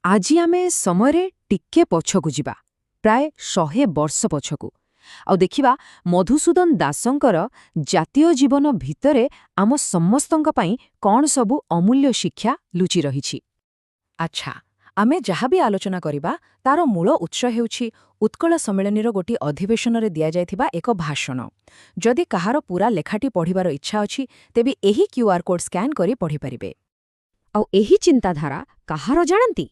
ଆଜି ଆମେ ସମୟରେ ଟିକେ ପଛକୁ ଯିବା, ପ୍ରାୟ 100 ବର୍ଷ ପଛକୁ, ଆଉ ଦେଖିବା ମଧୁସୂଦନ ଦାସଙ୍କର ଜାତୀୟ ଜୀବନ ଭିତରେ ଆମ ସମସ୍ତଙ୍କ ପାଇଁ କ'ଣ ସବୁ ଅମୂଲ୍ୟ ଶିକ୍ଷା ଲୁଚି ରହିଛି। ଆଚ୍ଛା, ଆମେ ଯାହା ବି ଆଲୋଚନା କରିବା ତାର ମୂଳ ଉତ୍ସ ହେଉଛି ଉତ୍କଳ ସମ୍ମିଳନୀର ଗୋଟିଏ ଅଧିବେଶନରେ ଦିଆଯାଇଥିବା ଏକ ଭାଷଣ। ଯଦି କାହାର ପୂରା ଲେଖାଟି ପଢ଼ିବାର ଇଚ୍ଛା ଅଛି, ତେବେ ଏହି କ୍ୟୁଆର୍ କୋଡ୍ ସ୍କାନ୍ କରି ପଢ଼ିପାରିବେ। ଆଉ ଏହି ଚିନ୍ତାଧାରା କାହାର ଜାଣନ୍ତି?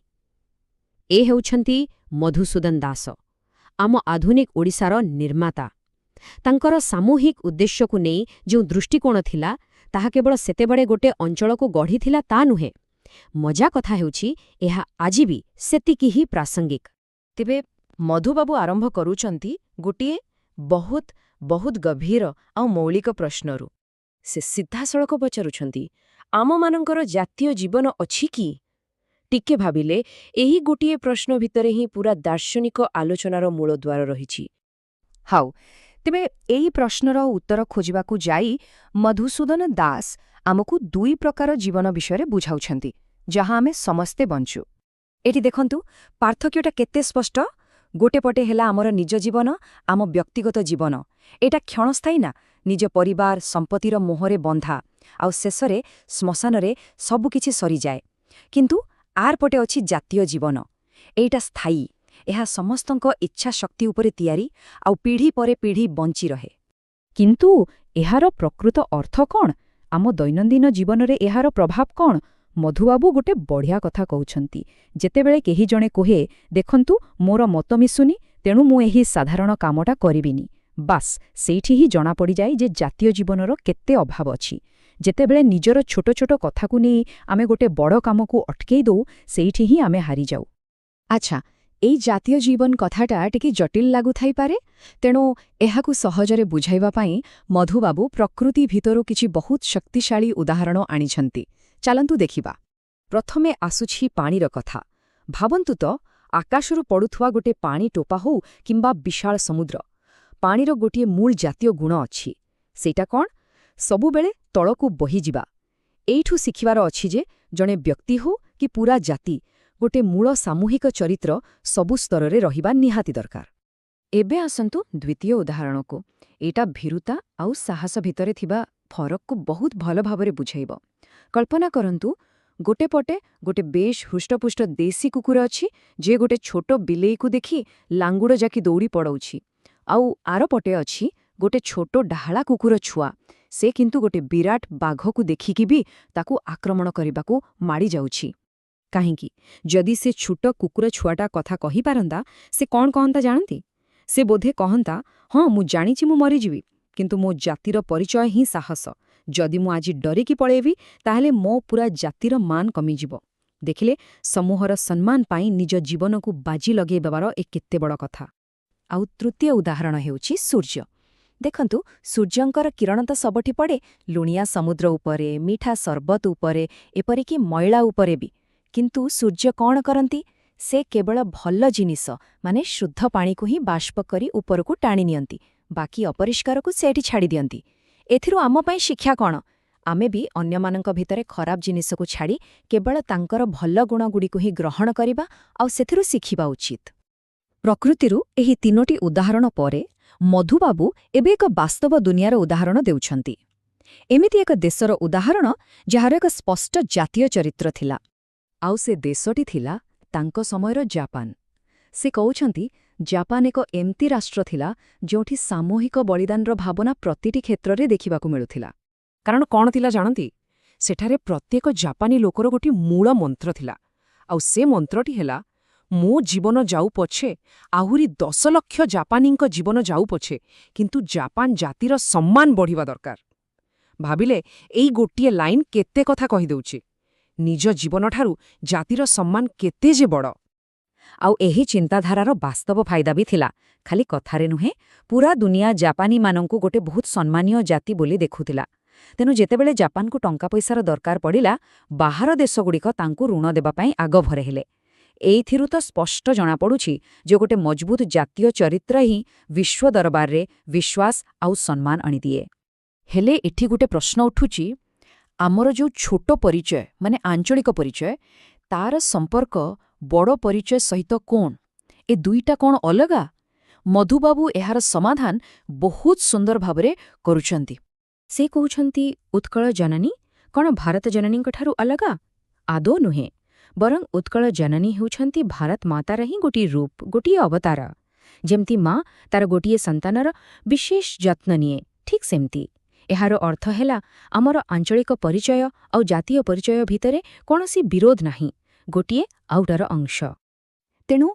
ଏ ହେଉଛନ୍ତି ମଧୁସୂଦନ ଦାସ, ଆମ ଆଧୁନିକ ଓଡ଼ିଶାର ନିର୍ମାତା। ତାଙ୍କର ସାମୂହିକ ଉଦ୍ଦେଶ୍ୟକୁ ନେଇ ଯେଉଁ ଦୃଷ୍ଟିକୋଣ ଥିଲା, ତାହା କେବଳ ସେତେବେଳେ ଗୋଟେ ଅଞ୍ଚଳକୁ ଗଢ଼ିଥିଲା ତା ନୁହେଁ। ମଜା କଥା ହେଉଛି, ଏହା ଆଜି ବି ସେତିକି ହିଁ ପ୍ରାସଙ୍ଗିକ। ତେବେ ମଧୁବାବୁ ଆରମ୍ଭ କରୁଛନ୍ତି ଗୋଟିଏ ବହୁତ ବହୁତ ଗଭୀର ଆଉ ମୌଳିକ ପ୍ରଶ୍ନରୁ। ସେ ସିଧାସଳଖ ପଚାରୁଛନ୍ତି, ଆମମାନଙ୍କର ଜାତୀୟ ଜୀବନ ଅଛି କି? ଟିକେ ଭାବିଲେ ଏହି ଗୋଟିଏ ପ୍ରଶ୍ନ ଭିତରେ ହିଁ ପୂରା ଦାର୍ଶନିକ ଆଲୋଚନାର ମୂଳଦ୍ୱାର ରହିଛି। ହାଉ, ତେବେ ଏହି ପ୍ରଶ୍ନର ଉତ୍ତର ଖୋଜିବାକୁ ଯାଇ ମଧୁସୂଦନ ଦାସ ଆମକୁ ଦୁଇ ପ୍ରକାର ଜୀବନ ବିଷୟରେ ବୁଝାଉଛନ୍ତି, ଯାହା ଆମେ ସମସ୍ତେ ବଞ୍ଚୁ। ଏଠି ଦେଖନ୍ତୁ, ପାର୍ଥକ୍ୟଟା କେତେ ସ୍ପଷ୍ଟ। ଗୋଟେ ପଟେ ହେଲା ଆମର ନିଜ ଜୀବନ, ଆମ ବ୍ୟକ୍ତିଗତ ଜୀବନ। ଏଇଟା କ୍ଷଣସ୍ଥାୟୀ ନା, ନିଜ ପରିବାର ସମ୍ପତ୍ତିର ମୋହରେ ବନ୍ଧା, ଆଉ ଶେଷରେ ଶ୍ମଶାନରେ ସବୁକିଛି ସରିଯାଏ। କିନ୍ତୁ ଆର ପଟେ ଅଛି ଜାତୀୟ ଜୀବନ। ଏଇଟା ସ୍ଥାୟୀ, ଏହା ସମସ୍ତଙ୍କ ଇଚ୍ଛା ଶକ୍ତି ଉପରେ ତିଆରି, ଆଉ ପିଢ଼ି ପରେ ପିଢ଼ି ବଞ୍ଚି ରହେ। କିନ୍ତୁ ଏହାର ପ୍ରକୃତ ଅର୍ଥ କ'ଣ? ଆମ ଦୈନନ୍ଦିନ ଜୀବନରେ ଏହାର ପ୍ରଭାବ କ'ଣ? ମଧୁବାବୁ ଗୋଟେ ବଢ଼ିଆ କଥା କହୁଛନ୍ତି। ଯେତେବେଳେ କେହି ଜଣେ କୁହେ, ଦେଖନ୍ତୁ ମୋର ମତ ମିଶୁନି, ତେଣୁ ମୁଁ ଏହି ସାଧାରଣ କାମଟା କରିବିନି, ବାସ୍ ସେଇଠି ହିଁ ଜଣାପଡ଼ିଯାଏ ଯେ ଜାତୀୟ ଜୀବନର କେତେ ଅଭାବ ଅଛି। ଯେତେବେଳେ ନିଜର ଛୋଟ ଛୋଟ କଥାକୁ ନେଇ ଆମେ ଗୋଟେ ବଡ଼ କାମକୁ ଅଟକେଇ ଦେଉ, ସେଇଠି ହିଁ ଆମେ ହାରିଯାଉ। ଆଚ୍ଛା, ଏଇ ଜାତୀୟ ଜୀବନ କଥାଟା ଟିକେ ଜଟିଳ ଲାଗୁଥାଇପାରେ, ତେଣୁ ଏହାକୁ ସହଜରେ ବୁଝାଇବା ପାଇଁ ମଧୁବାବୁ ପ୍ରକୃତି ଭିତରୁ କିଛି ବହୁତ ଶକ୍ତିଶାଳୀ ଉଦାହରଣ ଆଣିଛନ୍ତି। ଚାଲନ୍ତୁ ଦେଖିବା। ପ୍ରଥମେ ଆସୁଛି ପାଣିର କଥା। ଭାବନ୍ତୁ ତ, ଆକାଶରୁ ପଡ଼ୁଥିବା ଗୋଟେ ପାଣି ଟୋପା ହଉ କିମ୍ବା ବିଶାଳ ସମୁଦ୍ର। ପାଣିର ଗୋଟିଏ ମୂଳ ଜାତୀୟ ଗୁଣ ଅଛି। ସେଇଟା କ'ଣ? ସବୁବେଳେ ତଳକୁ ବହିଯିବା। ଏଇଠୁ ଶିଖିବାର ଅଛି ଯେ ଜଣେ ବ୍ୟକ୍ତି ହଉ କି ପୂରା ଜାତି, ଗୋଟେ ମୂଳ ସାମୂହିକ ଚରିତ୍ର ସବୁ ସ୍ତରରେ ରହିବା ନିହାତି ଦରକାର। ଏବେ ଆସନ୍ତୁ ଦ୍ୱିତୀୟ ଉଦାହରଣକୁ। ଏଇଟା ଭୀରୁତା ଆଉ ସାହସ ଭିତରେ ଥିବା ଫରକକୁ ବହୁତ ଭଲ ଭାବରେ ବୁଝାଇବ। କଳ୍ପନା କରନ୍ତୁ, ଗୋଟେ ପଟେ ଗୋଟେ ବେଶ୍ ହୃଷ୍ଟପୁଷ୍ଟ ଦେଶୀ କୁକୁର ଅଛି, ଯିଏ ଗୋଟେ ଛୋଟ ବିଲେଇକୁ ଦେଖି ଲାଙ୍ଗୁଡ଼ ଜାକି ଦୌଡ଼ି ପଡ଼ଉଛି। ଆଉ ଆର ପଟେ ଅଛି ଗୋଟେ ଛୋଟ ଡାହାଳା କୁକୁର ଛୁଆ। ସେ କିନ୍ତୁ ଗୋଟେ ବିରାଟ ବାଘକୁ ଦେଖିକି ବି ତାକୁ ଆକ୍ରମଣ କରିବାକୁ ମାଡ଼ି ଯାଉଛି। କାହିଁକି? ଯଦି ସେ ଛୋଟ କୁକୁର ଛୁଆଟା କଥା କହିପାରନ୍ତା, ସେ କ'ଣ କହନ୍ତା ଜାଣନ୍ତି? ସେ ବୋଧେ କହନ୍ତା, ହଁ ମୁଁ ଜାଣିଛି ମୁଁ ମରିଯିବି, କିନ୍ତୁ ମୋ ଜାତିର ପରିଚୟ ହିଁ ସାହସ। ଯଦି ମୁଁ ଆଜି ଡରିକି ପଳେଇବି, ତାହେଲେ ମୋ ପୂରା ଜାତିର ମାନ କମିଯିବ। ଦେଖିଲେ, ସମୂହର ସମ୍ମାନ ପାଇଁ ନିଜ ଜୀବନକୁ ବାଜି ଲଗେଇଦେବାର ଏ କେତେ ବଡ଼ କଥା। ଆଉ ତୃତୀୟ ଉଦାହରଣ ହେଉଛି ସୂର୍ଯ୍ୟ। ଦେଖନ୍ତୁ, ସୂର୍ଯ୍ୟଙ୍କର କିରଣ ତ ସବୁଠି ପଡ଼େ, ଲୁଣିଆ ସମୁଦ୍ର ଉପରେ, ମିଠା ସର୍ବତ ଉପରେ, ଏପରିକି ମଇଳା ଉପରେ ବି। କିନ୍ତୁ ସୂର୍ଯ୍ୟ କ'ଣ କରନ୍ତି? ସେ କେବଳ ଭଲ ଜିନିଷ, ମାନେ ଶୁଦ୍ଧ ପାଣିକୁ ହିଁ ବାଷ୍ପ କରି ଉପରକୁ ଟାଣି ନିଅନ୍ତି। ବାକି ଅପରିଷ୍କାରକୁ ସେଠି ଛାଡ଼ି ଦିଅନ୍ତି। ଏଥିରୁ ଆମ ପାଇଁ ଶିକ୍ଷା କ'ଣ? ଆମେ ବି ଅନ୍ୟମାନଙ୍କ ଭିତରେ ଖରାପ ଜିନିଷକୁ ଛାଡ଼ି କେବଳ ତାଙ୍କର ଭଲ ଗୁଣଗୁଡ଼ିକୁ ହିଁ ଗ୍ରହଣ କରିବା ଆଉ ସେଥିରୁ ଶିଖିବା ଉଚିତ। ପ୍ରକୃତିରୁ ଏହି ତିନୋଟି ଉଦାହରଣ ପରେ ମଧୁବାବୁ ଏବେ ଏକ ବାସ୍ତବ ଦୁନିଆର ଉଦାହରଣ ଦେଉଛନ୍ତି। ଏମିତି ଏକ ଦେଶର ଉଦାହରଣ ଯାହାର ଏକ ସ୍ପଷ୍ଟ ଜାତୀୟ ଚରିତ୍ର ଥିଲା। ଆଉ ସେ ଦେଶଟି ଥିଲା ତାଙ୍କ ସମୟର ଜାପାନ। ସେ କହୁଛନ୍ତି, ଜାପାନ ଏକ ଏମିତି ରାଷ୍ଟ୍ର ଥିଲା ଯେଉଁଠି ସାମୂହିକ ବଳିଦାନର ଭାବନା ପ୍ରତିଟି କ୍ଷେତ୍ରରେ ଦେଖିବାକୁ ମିଳୁଥିଲା। କାରଣ କ'ଣ ଥିଲା ଜାଣନ୍ତି? ସେଠାରେ ପ୍ରତ୍ୟେକ ଜାପାନୀ ଲୋକର ଗୋଟିଏ ମୂଳ ମନ୍ତ୍ର ଥିଲା, ଆଉ ସେ ମନ୍ତ୍ରଟି ହେଲା, ମୋ ଜୀବନ ଯାଉ ପଛେ, ଆହୁରି 10 ଲକ୍ଷ ଜାପାନୀଙ୍କ ଜୀବନ ଯାଉ ପଛେ, କିନ୍ତୁ ଜାପାନ ଜାତିର ସମ୍ମାନ ବଢ଼ିବା ଦରକାର। ଭାବିଲେ, ଏଇ ଗୋଟିଏ ଲାଇନ୍ କେତେ କଥା କହିଦେଉଛି। ନିଜ ଜୀବନଠାରୁ ଜାତିର ସମ୍ମାନ କେତେ ଯେ ବଡ଼। ଆଉ ଏହି ଚିନ୍ତାଧାରାର ବାସ୍ତବ ଫାଇଦା ବି ଥିଲା। ଖାଲି କଥାରେ ନୁହେଁ, ପୂରା ଦୁନିଆ ଜାପାନୀମାନଙ୍କୁ ଗୋଟେ ବହୁତ ସମ୍ମାନୀୟ ଜାତି ବୋଲି ଦେଖୁଥିଲା। ତେଣୁ ଯେତେବେଳେ ଜାପାନକୁ ଟଙ୍କା ପଇସାର ଦରକାର ପଡ଼ିଲା, ବାହାର ଦେଶଗୁଡ଼ିକ ତାଙ୍କୁ ଋଣ ଦେବା ପାଇଁ ଆଗଭର ହେଲେ। ଏଇଥିରୁ ତ ସ୍ପଷ୍ଟ ଜଣାପଡ଼ୁଛି ଯେ ଗୋଟେ ମଜବୁତ ଜାତୀୟ ଚରିତ୍ର ହିଁ ବିଶ୍ୱ ଦରବାରରେ ବିଶ୍ୱାସ ଆଉ ସମ୍ମାନ ଆଣିଦିଏ। ହେଲେ ଏଠି ଗୋଟେ ପ୍ରଶ୍ନ ଉଠୁଛି, ଆମର ଯେଉଁ ଛୋଟ ପରିଚୟ, ମାନେ ଆଞ୍ଚଳିକ ପରିଚୟ, ତାର ସମ୍ପର୍କ ବଡ଼ ପରିଚୟ ସହିତ କ'ଣ? ଏ ଦୁଇଟା କ'ଣ ଅଲଗା? ମଧୁବାବୁ ଏହାର ସମାଧାନ ବହୁତ ସୁନ୍ଦର ଭାବରେ କରୁଛନ୍ତି। ସେ କହୁଛନ୍ତି ଉତ୍କଳ ଜନନୀ କ'ଣ ଭାରତ ଜନନୀଙ୍କଠାରୁ ଅଲଗା? ଆଦୌ ନୁହେଁ। ବରଂ ଉତ୍କଳ ଜନନୀ ହେଉଛନ୍ତି ଭାରତ ମାତାର ହିଁ ଗୋଟିଏ ରୂପ, ଗୋଟିଏ ଅବତାର। ଯେମିତି ମା ତାର ଗୋଟିଏ ସନ୍ତାନର ବିଶେଷ ଯତ୍ନ ନିଏ, ଠିକ୍ ସେମିତି। ଏହାର ଅର୍ଥ ହେଲା ଆମର ଆଞ୍ଚଳିକ ପରିଚୟ ଆଉ ଜାତୀୟ ପରିଚୟ ଭିତରେ କୌଣସି ବିରୋଧ ନାହିଁ, ଗୋଟିଏ ଆଉଟାର ଅଂଶ। ତେଣୁ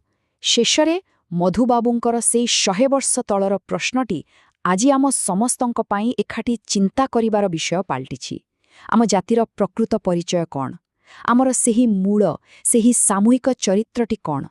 ଶେଷରେ ମଧୁବାବୁଙ୍କର ସେଇ 100 ବର୍ଷ ତଳର ପ୍ରଶ୍ନଟି ଆଜି ଆମ ସମସ୍ତଙ୍କ ପାଇଁ ଏକାଠି ଚିନ୍ତା କରିବାର ବିଷୟ ପାଲଟିଛି। ଆମ ଜାତିର ପ୍ରକୃତ ପରିଚୟ କ'ଣ? ଆମର ସେହି ମୂଳ, ସେହି ସାମୂହିକ ଚରିତ୍ରଟି କ'ଣ?